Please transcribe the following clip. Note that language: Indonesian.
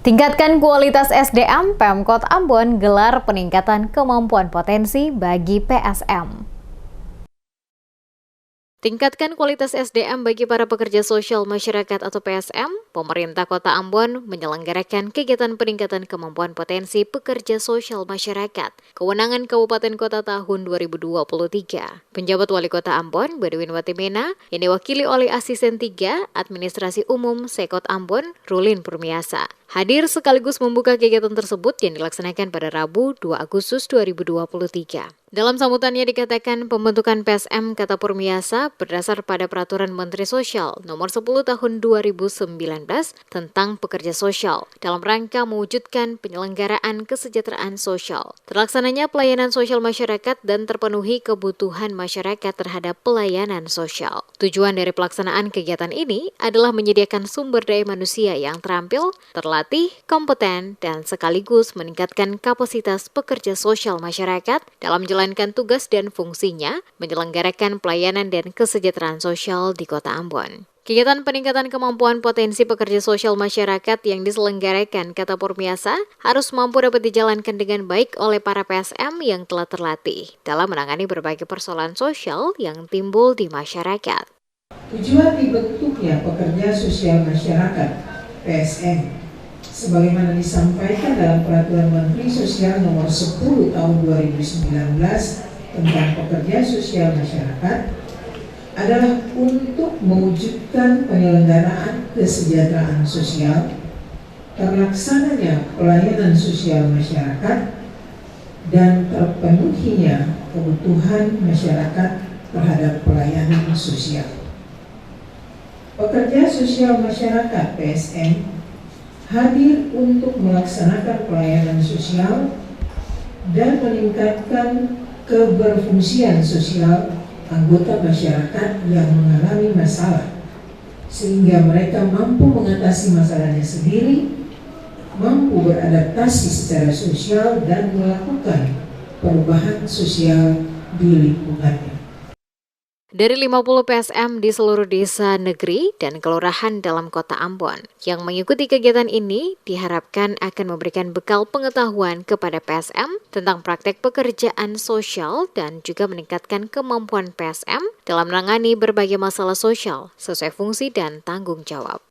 Tingkatkan kualitas SDM, Pemkot Ambon gelar peningkatan kemampuan potensi bagi PSM. Tingkatkan kualitas SDM bagi para pekerja sosial masyarakat atau PSM, pemerintah Kota Ambon menyelenggarakan kegiatan peningkatan kemampuan potensi pekerja sosial masyarakat, kewenangan Kabupaten Kota tahun 2023. Penjabat Wali Kota Ambon, Badwin Watimena, yang diwakili oleh Asisten 3 Administrasi Umum Sekot Ambon, Rulin Purmiasa, hadir sekaligus membuka kegiatan tersebut yang dilaksanakan pada Rabu 2 Agustus 2023. Dalam sambutannya dikatakan pembentukan PSM kata Purmiasa berdasar pada Peraturan Menteri Sosial Nomor 10 Tahun 2019 tentang pekerja sosial dalam rangka mewujudkan penyelenggaraan kesejahteraan sosial. Terlaksananya pelayanan sosial masyarakat dan terpenuhi kebutuhan masyarakat terhadap pelayanan sosial. Tujuan dari pelaksanaan kegiatan ini adalah menyediakan sumber daya manusia yang terampil, terlatih, kompeten, dan sekaligus meningkatkan kapasitas pekerja sosial masyarakat dalam menjalankan tugas dan fungsinya menyelenggarakan pelayanan dan kesejahteraan sosial di Kota Ambon. Kegiatan peningkatan kemampuan potensi pekerja sosial masyarakat yang diselenggarakan kata Purmiasa harus mampu dapat dijalankan dengan baik oleh para PSM yang telah terlatih dalam menangani berbagai persoalan sosial yang timbul di masyarakat. Tujuan dibentuknya pekerja sosial masyarakat PSM sebagaimana disampaikan dalam Peraturan Menteri Sosial Nomor 10 Tahun 2019 tentang pekerja sosial masyarakat adalah untuk mewujudkan penyelenggaraan kesejahteraan sosial, terlaksananya pelayanan sosial masyarakat, dan terpenuhinya kebutuhan masyarakat terhadap pelayanan sosial. Pekerja sosial masyarakat PSM hadir untuk melaksanakan pelayanan sosial dan meningkatkan keberfungsian sosial anggota masyarakat yang mengalami masalah, sehingga mereka mampu mengatasi masalahnya sendiri, mampu beradaptasi secara sosial dan melakukan perubahan sosial di lingkungannya. Dari 50 PSM di seluruh desa, negeri, dan kelurahan dalam Kota Ambon yang mengikuti kegiatan ini diharapkan akan memberikan bekal pengetahuan kepada PSM tentang praktek pekerjaan sosial dan juga meningkatkan kemampuan PSM dalam menangani berbagai masalah sosial sesuai fungsi dan tanggung jawab.